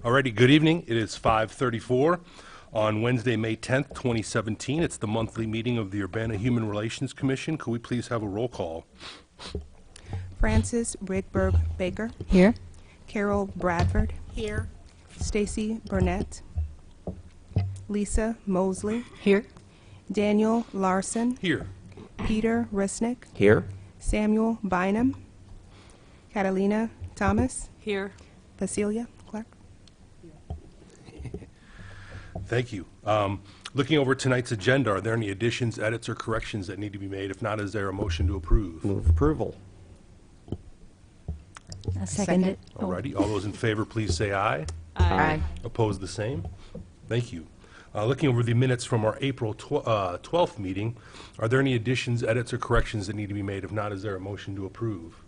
Alrighty, good evening. It is 5:34 on Wednesday, May 10th, 2017. It's the monthly meeting of the Urbana Human Relations Commission. Could we please have a roll call? Frances Rigberg Baker. Here. Carol Bradford. Here. Stacy Burnett. Lisa Mosley. Here. Daniel Larson. Here. Peter Resnick. Here. Samuel Bynum. Catalina Thomas. Here. Cecilia Clark. Thank you. Looking over tonight's agenda, are there any additions, edits, or corrections that need to be made? If not, is there a motion to approve? Move approval. I second it. Alrighty, all those in favor, please say aye. Aye. Opposed, the same? Thank you. Looking over the minutes from our April 12th meeting, are there any additions, edits, or corrections that need to be made? If not, is there a motion to approve?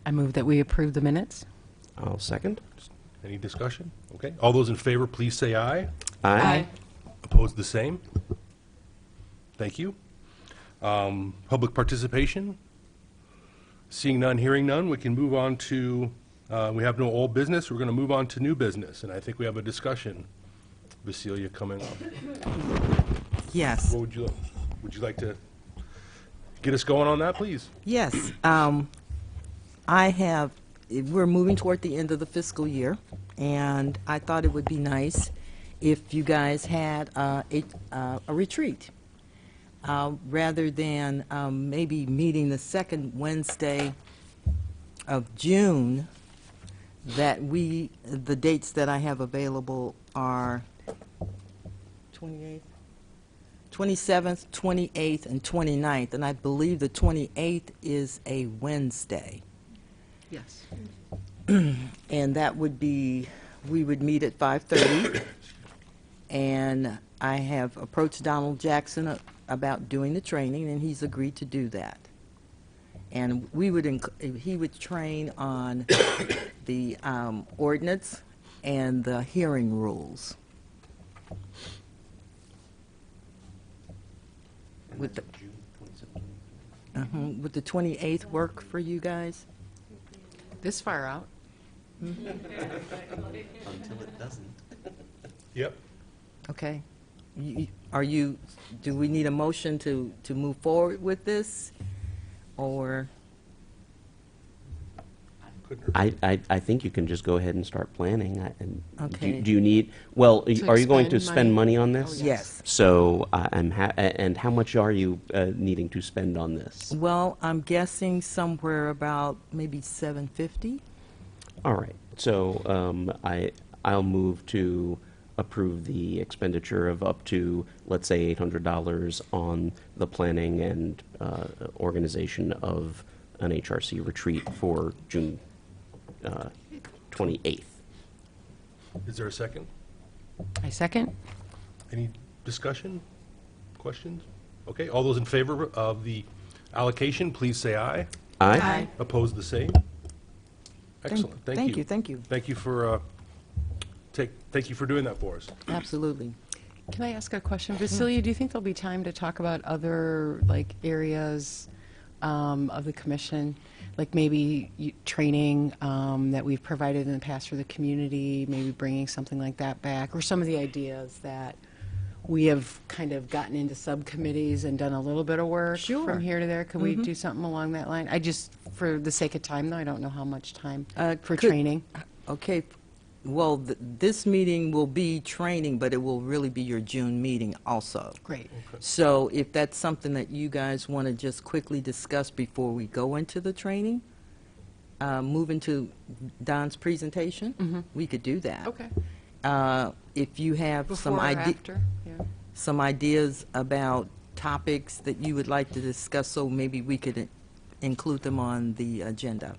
I move that we approve the minutes. I'll second. Any discussion? Okay. All those in favor, please say aye. Aye. Opposed, the same? Thank you. Public participation? Seeing none, hearing none, we can move on to, we have no old business. We're going to move on to new business, and I think we have a discussion. Vasilia coming up. Yes, What would you like to get us going on that, please? yes. We're moving toward the end of the fiscal year, and I thought it would be nice if you guys had a retreat. Rather than maybe meeting the second Wednesday of June, the dates that I have available are 28th, 27th, 28th, and 29th, and I believe the 28th is a Wednesday. Yes. And that would be, we would meet at 5:30, and I have approached Donald Jackson about doing the training, and he's agreed to do that. And he would train on the ordinance and the hearing rules. Would the 28th work for you guys? This far out? Until it doesn't. Yep. Okay. Do we need a motion to move forward with this? Or, I think you can just go ahead and start planning. Okay. Do you need, well, To are you going to expend spend money? money on this? Oh, yes. So, and how much are you needing to spend on this? Well, I'm guessing somewhere about maybe $750. All right. So, I'll move to approve the expenditure of up to, let's say, $800 on the planning and organization of an HRC retreat for June 28th. Is there a second? I second. Any discussion? Questions? Okay. All those in favor of the allocation, please say aye. Aye. Opposed, the same? Excellent. Thank you. Thank you. Thank you for thank you for doing that for us. Absolutely. Can I ask a question? Vasilia, do you think there'll be time to talk about other, like, areas of the commission? Like maybe training that we've provided in the past for the community, maybe bringing something like that back, or some of the ideas that we have kind of gotten into subcommittees and done a little bit of work Sure. from here to there. Could we do something along that line? I just, for the sake of time, though, I don't know how much time for training. Okay. Well, this meeting will be training, but it will really be your June meeting also. Great. So if that's something that you guys want to just quickly discuss before we go into the training, move into Don's presentation, we could do that. Okay. If you have Before or after? Yeah. some ideas about topics that you would like to discuss, so maybe we could include them on the agenda.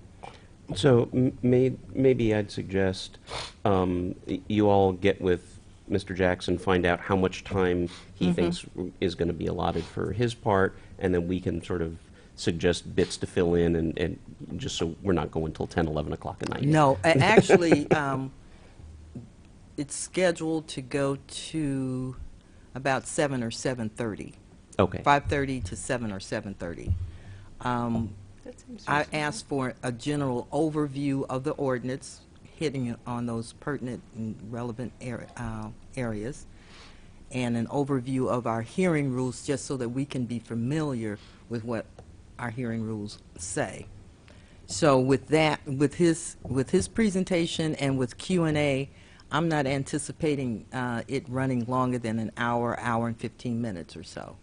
So maybe I'd suggest you all get with Mr. Jackson, find out how much time he thinks is going to be allotted for his part, and then we can sort of suggest bits to fill in, and just so we're not going till 10, 11 o'clock at night. No, actually, it's scheduled to go to about 7 or 7:30. Okay. 5:30 to 7 or 7:30. That seems I reasonable. asked for a general overview of the ordinance, hitting on those pertinent and relevant areas, and an overview of our hearing rules, just so that we can be familiar with what our hearing rules say. So with that, with his presentation and with Q&A, I'm not anticipating it running longer than an hour, hour and 15 minutes or so.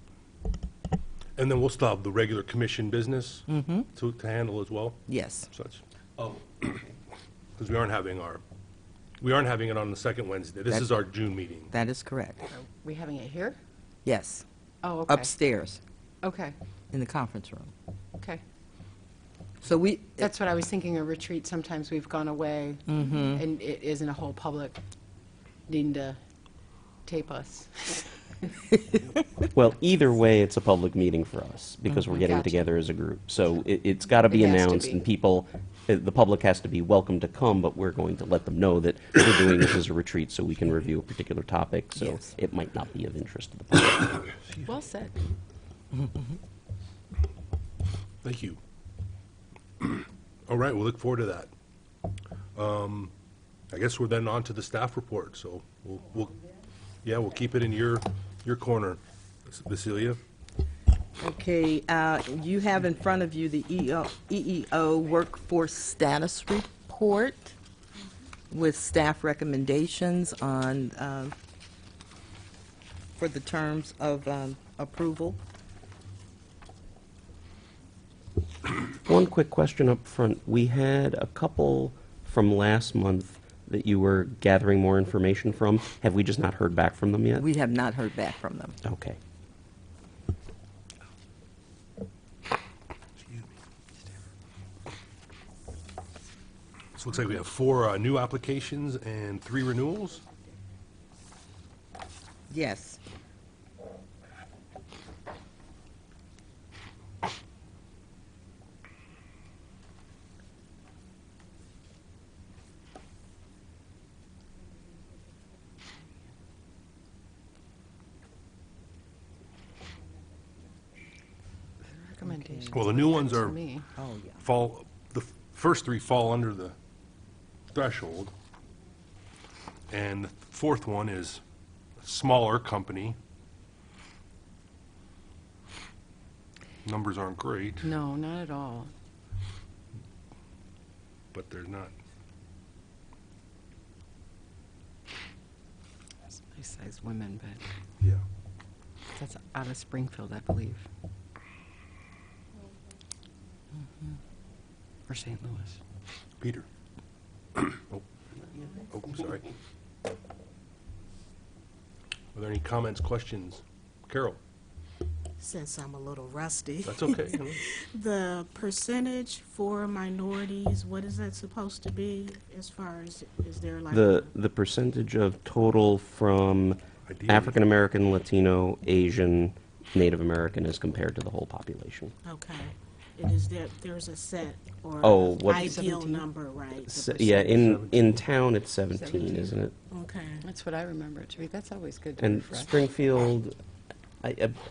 And then we'll still have the regular commission business to handle as well, Yes. such. Oh. Because we aren't having it on the second Wednesday. This is our June meeting. That is correct. Are we having it here? Yes. Oh, okay. Upstairs Okay, in the conference room. okay. So we, That's what I was thinking, a retreat, sometimes we've gone away, and it isn't a whole public needing to tape us. Well, either way, it's a public meeting for us because we're getting Gotcha. together as a group. So it's got to be It has to announced, be. and people, the public has to be welcome to come, but we're going to let them know that we're doing this as a retreat so we can review a particular topic. So Yes. it might not be of interest to the public. Well said. Thank you. All right, we'll look forward to that. I guess we're then on to the staff report, so we'll keep it in your corner, Vasilia. okay, you have in front of you the EEO Workforce Status Report with staff recommendations on, for the terms of approval. One quick question up front. We had a couple from last month that you were gathering more information from. Have we just not heard back from them yet? We have not heard back from them. Okay. So it looks like we have 4 new applications and 3 renewals. Yes. Recommendations. Well, the new ones To are me. Oh, yeah. the first 3 fall under the threshold. And the 4th one is a smaller company. Numbers aren't great, No, not at all. but they're not. It's nice-sized women, but Yeah. that's out of Springfield, I believe. Or St. Louis. Peter. Oh, sorry. Are there any comments, questions? Carol? Since I'm a little rusty. That's okay. The percentage for minorities, what is that supposed to be as far as, is there like? The percentage of total from Ideally. African American, Latino, Asian, Native American as compared to the whole population. Okay. And is there's a set or Oh, what- ideal 17? number, right? the Yeah, percentage? in town it's 17, isn't it? Okay. That's what I remember it to be. That's always good to And refresh. Springfield,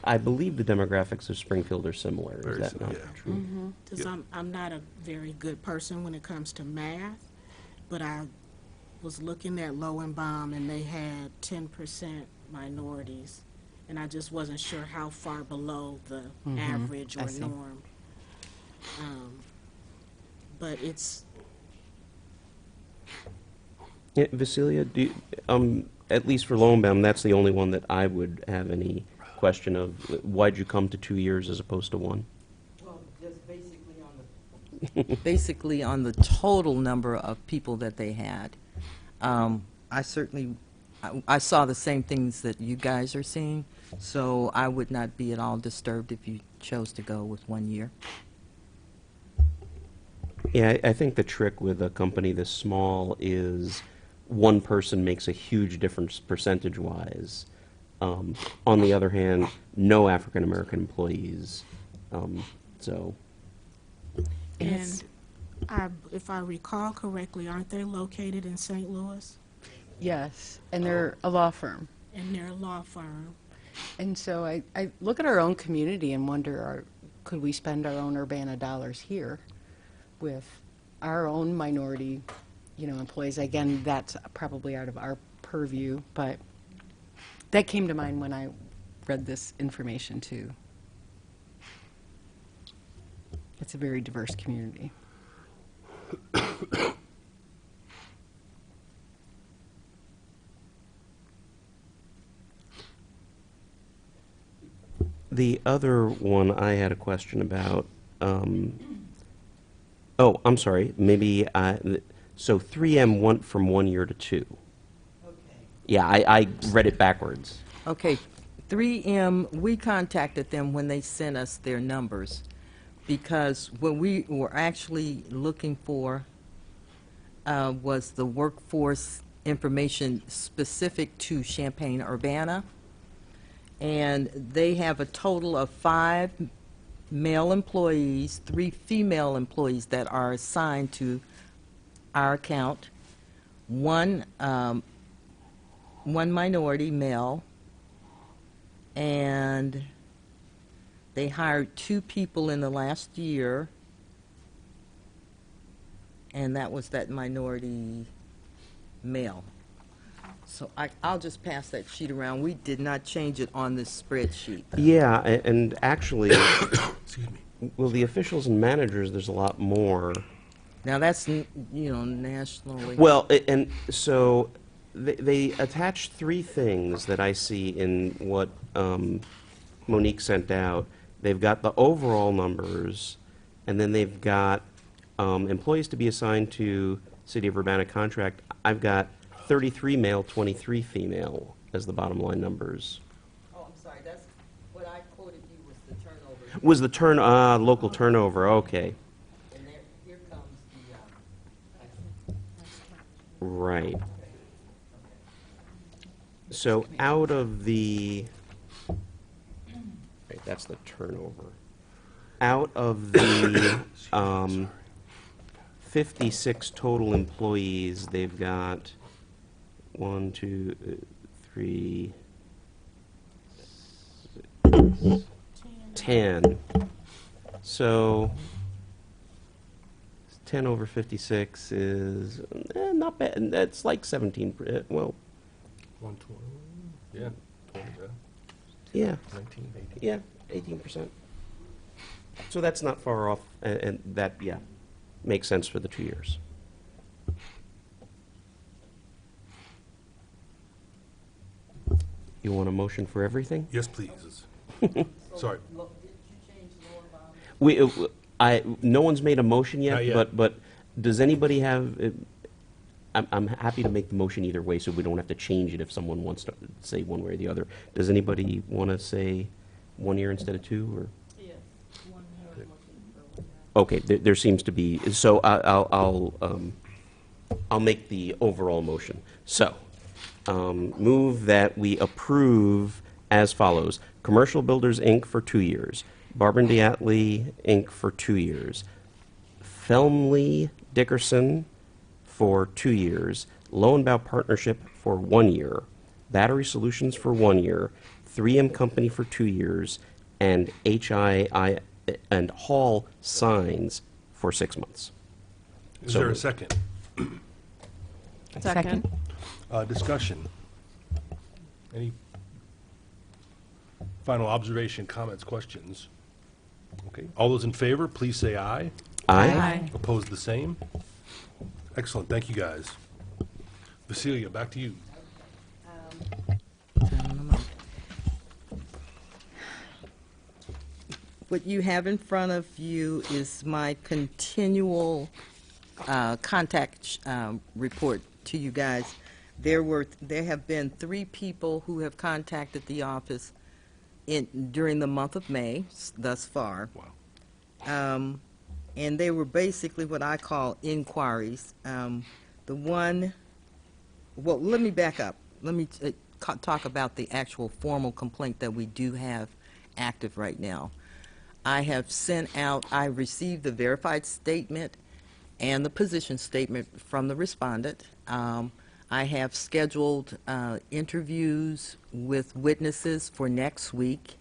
I believe the demographics of Springfield are similar. Is Very that similar, not yeah. true? Because I'm not a very good person when it comes to math, but I was looking at Lowenbaum and they had 10% minorities. And I just wasn't sure how far below the average I or see. norm. But it's, Yeah, Vasilia, at least for Lowenbaum, that's the only one that I would have any question of. Why'd you come to 2 years as opposed to 1? Well, just basically on the total number of people that they had. I certainly, I saw the same things that you guys are seeing, so I would not be at all disturbed if you chose to go with 1 year. Yeah, I think the trick with a company this small is one person makes a huge difference percentage-wise. On the other hand, no African-American employees. So, and if I recall correctly, aren't they located in St. Louis? Yes, and they're a law firm. And they're a law firm. And so I look at our own community and wonder, could we spend our own Urbana dollars here with our own minority, employees? Again, that's probably out of our purview, but that came to mind when I read this information too. It's a very diverse community. The other one I had a question about, I'm sorry, maybe, so 3M went from 1 year to 2. Yeah, I read it backwards. Okay, 3M, we contacted them when they sent us their numbers, because what we were actually looking for was the workforce information specific to Champaign-Urbana, and they have a total of 5 male employees, 3 female employees that are assigned to our account, one minority male, and they hired 2 people in the last year, and that was that minority male. So I'll just pass that sheet around. We did not change it on this spreadsheet. Yeah, and actually, Excuse me. well, the officials and managers, there's a lot more. Now, that's, nationally. Well, and so they attached 3 things that I see in what Monique sent out. They've got the overall numbers, and then they've got employees to be assigned to City of Urbana contract. I've got 33 male, 23 female as the bottom line numbers. Oh, I'm sorry, that's, what I quoted you was the turnover. Was the local turnover, okay. And here comes the, Right. So out of the, right, that's the turnover. Out of the 56 total employees, they've got 1, 2, 3, 10. So 10 over 56 is not bad. That's like 17. Well, 120, yeah, 20, yeah, 19, 18. yeah, 18%. So that's not far off, and that, yeah, makes sense for the 2 years. You want a motion for everything? Yes, please. Sorry. No one's made a motion Not yet, yet. but does anybody have, I'm happy to make the motion either way, so we don't have to change it if someone wants to say one way or the other. Does anybody want to say 1 year instead of 2, or? yes, 1 year. Okay, there seems to be, so I'll make the overall motion. So, move that we approve as follows: Commercial Builders, Inc. for 2 years, Barber and Diatley, Inc. for 2 years, Felmley Dickerson for 2 years, Lowenbau Partnership for 1 year, Battery Solutions for 1 year, 3M Company for 2 years, and HII and Hall Signs for 6 months. Is So there a moved. second? Second. Discussion. Any final observation, comments, questions? Okay. All those in favor, please say aye. Aye. Opposed, the same? Excellent. Thank you, guys. Vasilia, back to you. What you have in front of you is my continual contact report to you guys. There have been 3 people who have contacted the office during the month of May thus far. Wow. And they were basically what I call inquiries. The one, well, let me back up. Let me talk about the actual formal complaint that we do have active right now. I have sent out, I received the verified statement and the position statement from the respondent. I have scheduled interviews with witnesses for next week,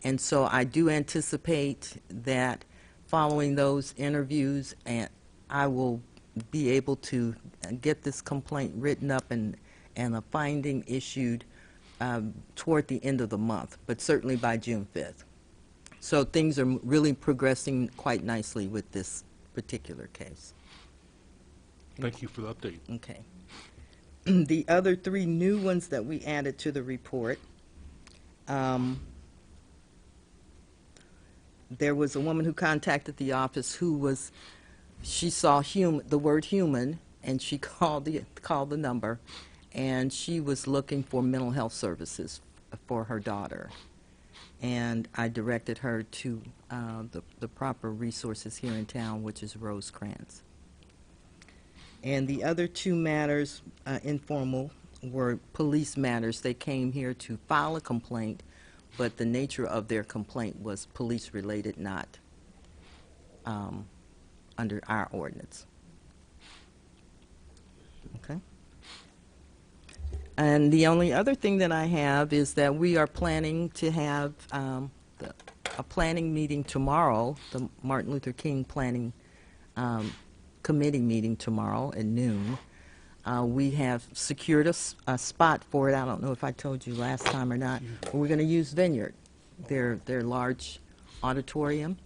And so I do anticipate that following those interviews, and I will be able to get this complaint written up and a finding issued toward the end of the month, but certainly by June 5th. So things are really progressing quite nicely with this particular case. Thank you for the update. Okay. The other three new ones that we added to the report, there was a woman who contacted the office she saw the word human, and she called the number, and she was looking for mental health services for her daughter. And I directed her to the proper resources here in town, which is Rosecrans. And the other two matters, informal, were police matters. They came here to file a complaint, but the nature of their complaint was police-related, not under our ordinance. Okay? And the only other thing that I have is that we are planning to have a planning meeting tomorrow, the Martin Luther King Planning Committee meeting tomorrow at noon. We have secured a spot for it. I don't know if I told you last time or not. But we're going to use Vineyard, their large auditorium.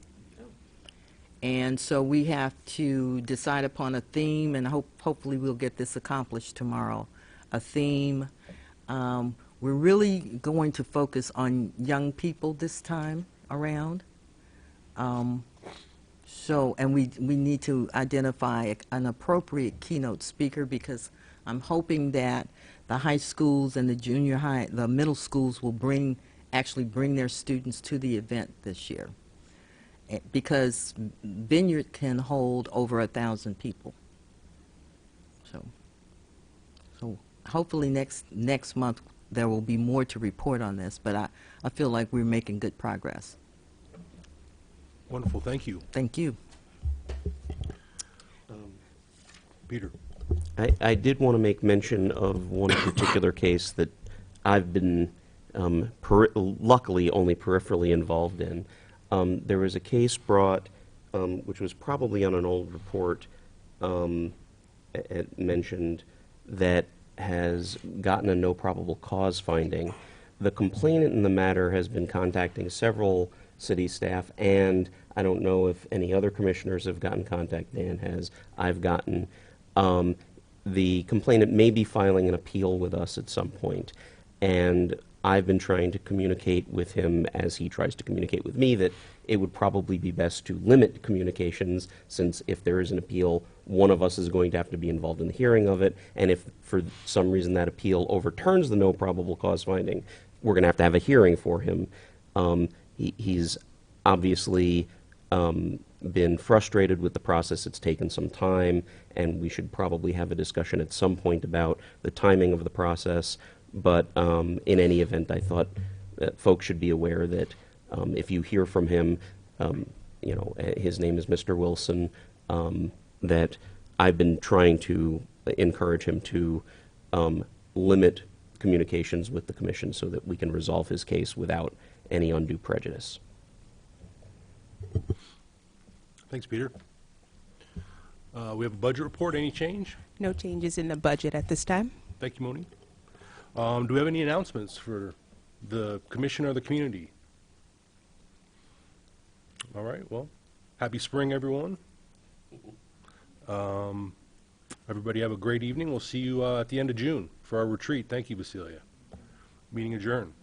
And so we have to decide upon a theme, and hopefully we'll get this accomplished tomorrow. A theme. We're really going to focus on young people this time around. And we need to identify an appropriate keynote speaker, because I'm hoping that the high schools and the junior high, the middle schools will actually bring their students to the event this year. Because Vineyard can hold over 1,000 people. So hopefully next month there will be more to report on this, but I feel like we're making good progress. Wonderful, thank you. Thank you. Peter? I did want to make mention of one particular case that I've been luckily only peripherally involved in. There was a case brought, which was probably on an old report, mentioned, that has gotten a no probable cause finding. The complainant in the matter has been contacting several city staff, and I don't know if any other commissioners have gotten contact. Dan has. I've gotten. The complainant may be filing an appeal with us at some point, and I've been trying to communicate with him as he tries to communicate with me that it would probably be best to limit communications, since if there is an appeal, one of us is going to have to be involved in the hearing of it, and if for some reason that appeal overturns the no probable cause finding, we're going to have a hearing for him. He's obviously been frustrated with the process. It's taken some time, and we should probably have a discussion at some point about the timing of the process. But in any event, I thought that folks should be aware that if you hear from him, his name is Mr. Wilson, that I've been trying to encourage him to limit communications with the commission so that we can resolve his case without any undue prejudice. Thanks, Peter. We have a budget report. Any change? No changes in the budget at this time. Thank you, Moni. Do we have any announcements for the commission or the community? All right, well, happy spring, everyone. Everybody have a great evening. We'll see you at the end of June for our retreat. Thank you, Vasilia. Meeting adjourned.